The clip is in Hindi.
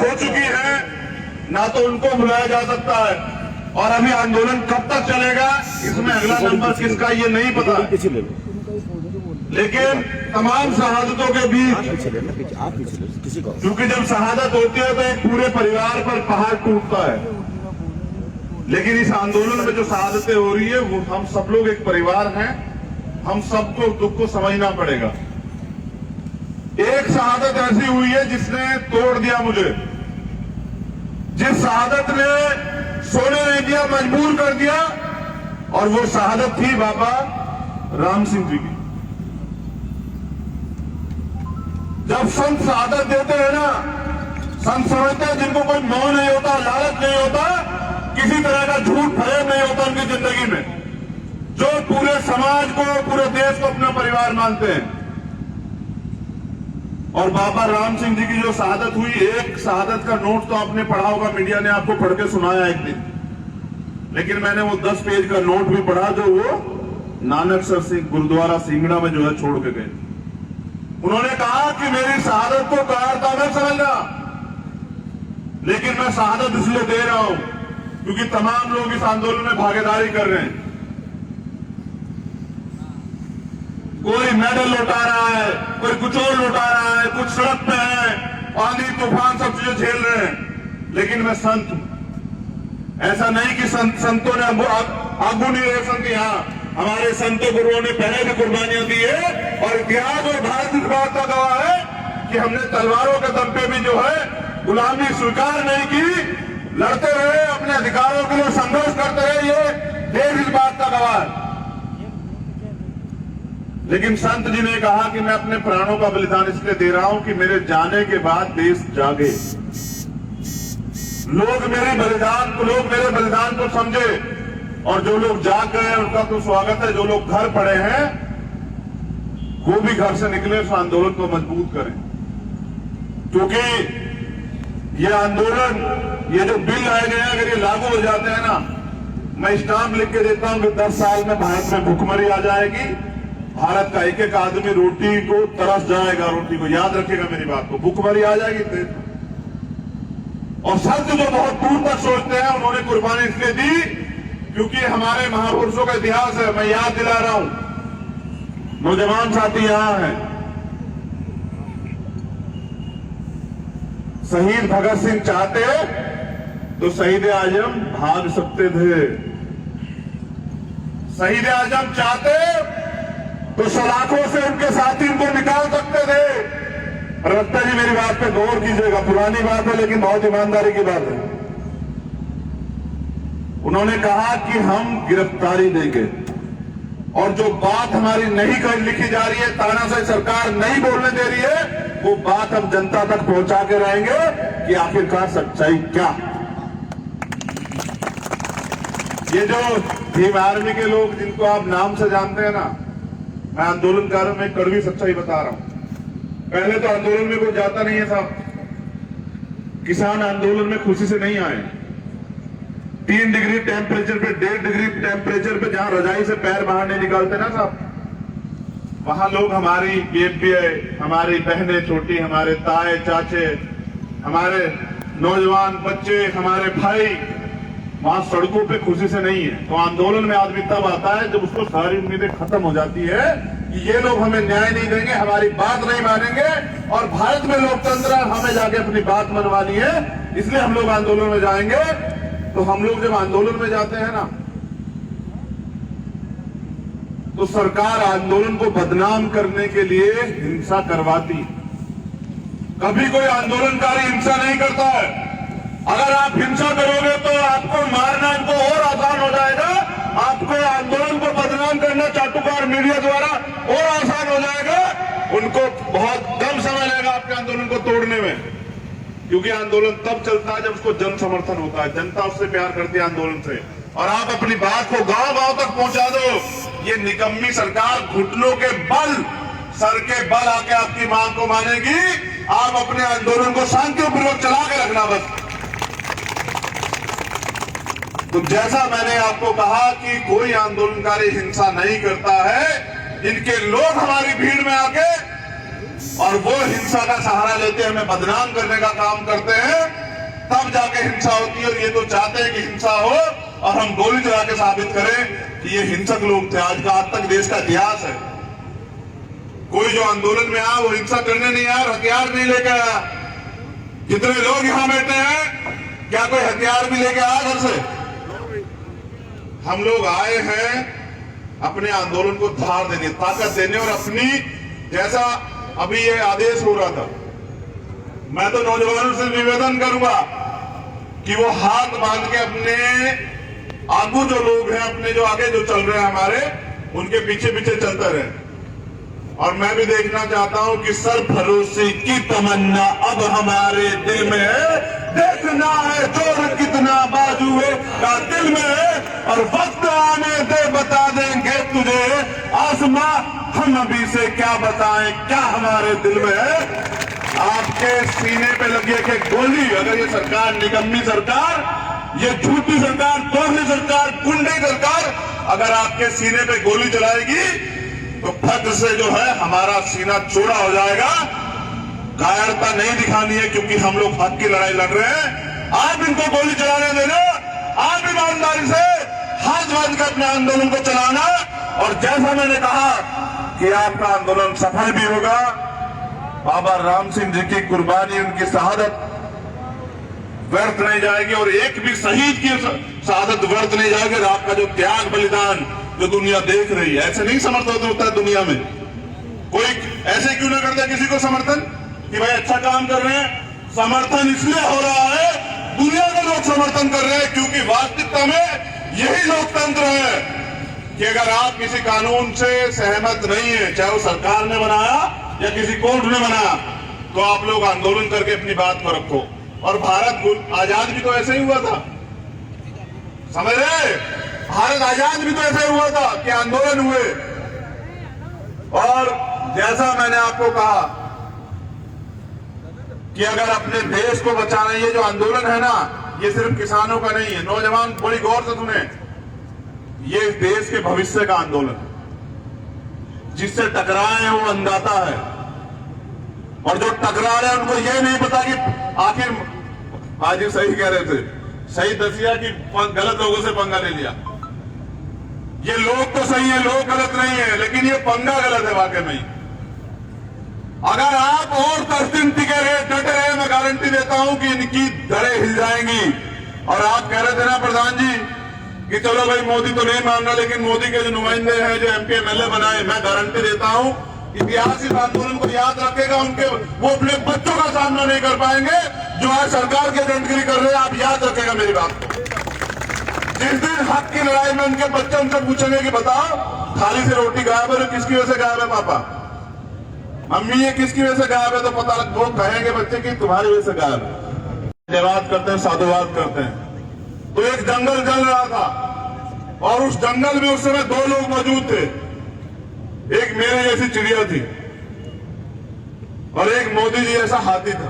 हो चुकी हैं, ना तो उनको बुलाया जा सकता है। और अभी आंदोलन कब तक चलेगा इसमें अगला नंबर किसका ये नहीं पता, लेकिन तमाम शहादतों के बीच, क्योंकि जब शहादत होती है तो एक पूरे परिवार पर पहाड़ टूटता है, लेकिन इस आंदोलन में जो शहादतें हो रही है वो हम सब लोग एक परिवार हैं, हम सबको दुख को समझना पड़ेगा। एक शहादत ऐसी हुई है जिसने तोड़ दिया मुझे, जिस शहादत ने सोने नहीं दिया, मजबूर कर दिया, और वो शहादत थी बाबा राम सिंह जी की। जब संत शहादत देते हैं ना, संत समझते हैं जिनको कोई मोह नहीं होता, लालच नहीं होता, किसी तरह का झूठ फरेब नहीं होता उनकी जिंदगी में, जो पूरे समाज को, पूरे देश को अपना परिवार मानते हैं। और बाबा राम सिंह जी की जो शहादत हुई, एक शहादत का नोट तो आपने पढ़ा होगा, मीडिया ने आपको पढ़ के सुनाया एक दिन, लेकिन मैंने वो 10 पेज का नोट भी पढ़ा जो वो नानकसर सिंह गुरुद्वारा सिंगड़ा में जो है छोड़ के गए। उन्होंने कहा कि मेरी शहादत को कारता मत समझना, लेकिन मैं शहादत इसलिए दे रहा हूं क्योंकि तमाम लोग इस आंदोलन में भागीदारी कर रहे हैं। कोई मेडल लौटा रहा है, कोई कुछ और लौटा रहा है, कुछ सड़क पे है, आंधी तूफान सब चीजें झेल रहे हैं, लेकिन मैं संत हूं। ऐसा नहीं कि संतों ने आगू नहीं रहे संत, यहां हमारे संतों गुरुओं ने पहले भी कुर्बानियां दी है, और इतिहास और भारत इस बात का गवाह है कि हमने तलवारों के दम पे भी जो है गुलामी स्वीकार नहीं की, लड़ते रहे, अपने अधिकारों के लिए संघर्ष करते रहे, ये देश इस बात का गवाह है। लेकिन संत जी ने कहा कि मैं अपने प्राणों का बलिदान इसलिए दे रहा हूं कि मेरे जाने के बाद देश जागे, लोग मेरे बलिदान को समझे, और जो लोग जाग गए उनका तो स्वागत है, जो लोग घर पड़े हैं वो भी घर से निकले, उस आंदोलन को मजबूत करें। क्योंकि ये आंदोलन, ये जो बिल आए गए हैं, अगर ये लागू हो जाते हैं ना, मैं स्टाम्प लिख के देता हूं कि 10 साल में भारत में भूखमरी आ जाएगी, भारत का एक एक आदमी रोटी को तरस जाएगा, रोटी को, याद रखिएगा मेरी बात को, भूखमरी आ जाएगी देश में। और संत जो बहुत दूर तक सोचते हैं, उन्होंने कुर्बानी इसलिए दी क्योंकि हमारे महापुरुषों का इतिहास है। मैं याद दिला रहा हूं, नौजवान साथी यहां हैं, शहीद भगत सिंह चाहते तो शहीद आजम भाग सकते थे, शहीद आजम चाहते तो सलाखों से उनके साथी उनको निकाल सकते थे। रत्ता जी मेरी बात पे गौर कीजिएगा, पुरानी बात है लेकिन बहुत ईमानदारी की बात है। उन्होंने कहा कि हम गिरफ्तारी देंगे, और जो बात हमारी नहीं कर लिखी जा रही है, तानाशाही सरकार नहीं बोलने दे रही है, वो बात हम जनता तक पहुंचा के रहेंगे कि आखिरकार सच्चाई क्या। ये जो भीम आर्मी के लोग जिनको आप नाम से जानते हैं ना, मैं आंदोलनकारों में कड़वी सच्चाई बता रहा हूं। पहले तो आंदोलन में कोई जाता नहीं है साहब, किसान आंदोलन में खुशी से नहीं आए। 3 डिग्री टेम्परेचर पे, 1.5 डिग्री टेम्परेचर पे जहां रजाई से पैर बाहर नहीं निकालते ना साहब, वहां लोग, हमारी बीएमपीआई, हमारी बहनें छोटी, हमारे ताए चाचे, हमारे नौजवान बच्चे, हमारे भाई वहां सड़कों पे खुशी से नहीं है। तो आंदोलन में आदमी तब आता है जब उसको सारी उम्मीदें खत्म हो जाती है कि ये लोग हमें न्याय नहीं देंगे, हमारी बात नहीं मानेंगे, और भारत में लोकतंत्र है, हमें जाके अपनी बात मनवानी है, इसलिए हम लोग आंदोलन में जाएंगे। तो हम लोग जब आंदोलन में जाते हैं ना, तो सरकार आंदोलन को बदनाम करने के लिए हिंसा करवाती। कभी कोई आंदोलनकारी हिंसा नहीं करता है। अगर आप हिंसा करोगे तो आपको मारना इनको और आसान हो जाएगा, आपको आंदोलन को बदनाम करना चाटुकार मीडिया द्वारा और आसान हो जाएगा। उनको बहुत कम समय लगेगा आपके आंदोलन को तोड़ने में, क्योंकि आंदोलन तब चलता है जब उसको जन समर्थन होता है, जनता उससे प्यार करती है आंदोलन से। और आप अपनी बात को गांव-गांव तक पहुंचा दो। ये निकम्मी सरकार घुटनों के बल, सर के बल आके आपकी मांग को मानेगी। आप अपने आंदोलन को शांतिपूर्वक चला के रखना बस। तो जैसा मैंने आपको कहा कि कोई आंदोलनकारी हिंसा नहीं करता है, इनके लोग हमारी भीड़ में आके और वो हिंसा का सहारा लेते हमें बदनाम करने का काम करते हैं, तब जाके हिंसा होती है। और ये तो चाहते हैं कि हिंसा हो और हम गोली चला के साबित करें कि ये हिंसक लोग थे। आज तक देश का इतिहास है, कोई जो आंदोलन में आया वो हिंसा करने नहीं आया, हथियार नहीं लेके आया। जितने लोग यहां बैठे हैं, क्या कोई हथियार भी लेके आया घर से? हम लोग आए हैं अपने आंदोलन को धार देने, ताकत देने, और अपनी, जैसा अभी ये आदेश हो रहा था, मैं तो नौजवानों से निवेदन करूंगा कि वो हाथ बांध के अपने आगू जो लोग हैं, अपने जो आगे जो चल रहे हैं हमारे, उनके पीछे पीछे चलते रहे। और मैं भी देखना चाहता हूं कि सरफरोशी की तमन्ना अब हमारे दिल में है, देखना है जोर कितना बाजुए का दिल में है, और वक्त आने दे बता देंगे तुझे आसमां, हम अभी से क्या बताएं क्या हमारे दिल में है। आपके सीने पे लगी एक गोली, अगर ये सरकार, निकम्मी सरकार, ये झूठी सरकार, दोहरी सरकार, गुंडे सरकार अगर आपके सीने पे गोली चलाएगी तो फट से जो है हमारा सीना चौड़ा हो जाएगा। कायरता नहीं दिखानी है, क्योंकि हम लोग हक की लड़ाई लड़ रहे हैं। आप इनको गोली चलाने देना, आप ईमानदारी से हाथ बांध कर अपने आंदोलन को चलाना, और जैसा मैंने कहा कि आपका आंदोलन सफल भी होगा। बाबा राम सिंह जी की कुर्बानी, उनकी शहादत व्यर्थ नहीं जाएगी, और एक भी शहीद की शहादत व्यर्थ नहीं जाएगी। और आपका जो त्याग बलिदान जो दुनिया देख रही है, ऐसे नहीं समर्थन होता है दुनिया में। कोई ऐसे क्यों ना करता किसी को समर्थन कि भाई अच्छा काम कर रहे हैं। समर्थन इसलिए हो रहा है, दुनिया के लोग समर्थन कर रहे हैं, क्योंकि वास्तविकता में यही लोकतंत्र है कि अगर आप किसी कानून से सहमत नहीं है, चाहे वो सरकार ने बनाया या किसी कोर्ट ने बनाया, तो आप लोग आंदोलन करके अपनी बात को रखो। और भारत आजाद भी तो ऐसे ही हुआ था, समझ रहे? भारत आजाद भी तो ऐसे हुआ था कि आंदोलन हुए। और जैसा मैंने आपको कहा कि अगर अपने देश को बचाना, ये जो आंदोलन है ना, ये सिर्फ किसानों का नहीं है। नौजवान बड़ी गौर से सुने, ये देश के भविष्य का आंदोलन है। जिससे टकराए हैं वो अंधाता है, और जो टकरा रहे हैं उनको ये नहीं पता कि आखिर, आज ही सही कह रहे थे, सही दसिया कि गलत लोगों से पंगा ले लिया। ये लोग तो सही है, लोग गलत नहीं है, लेकिन ये पंगा गलत है वाकई में। अगर आप और 10 दिन टिके रहे, डटे रहे, मैं गारंटी देता हूं कि इनकी दरें हिल जाएंगी। और आप कह रहे थे ना प्रधान जी कि चलो भाई मोदी तो नहीं मान रहा, लेकिन मोदी के जो नुमाइंदे हैं, जो MP MLA बनाए, मैं गारंटी देता हूं इतिहास इस आंदोलन को याद रखेगा। उनके वो अपने बच्चों का सामना नहीं कर पाएंगे जो आज सरकार की एजेंटगिरी कर रहे हैं। आप याद रखेगा मेरी बात को। जिस दिन हक की लड़ाई में उनके बच्चे उनसे पूछेंगे कि बताओ थाली से रोटी गायब है, किसकी वजह से गायब है पापा, मम्मी ये किसकी वजह से गायब है, तो पता लग, वो कहेंगे बच्चे की तुम्हारी वजह से गायब है। धन्यवाद करते हैं, साधुवाद करते हैं। तो एक जंगल जल रहा था, और उस जंगल में उस समय 2 लोग मौजूद थे। एक मेरे जैसी चिड़िया थी और एक मोदी जी जैसा हाथी था।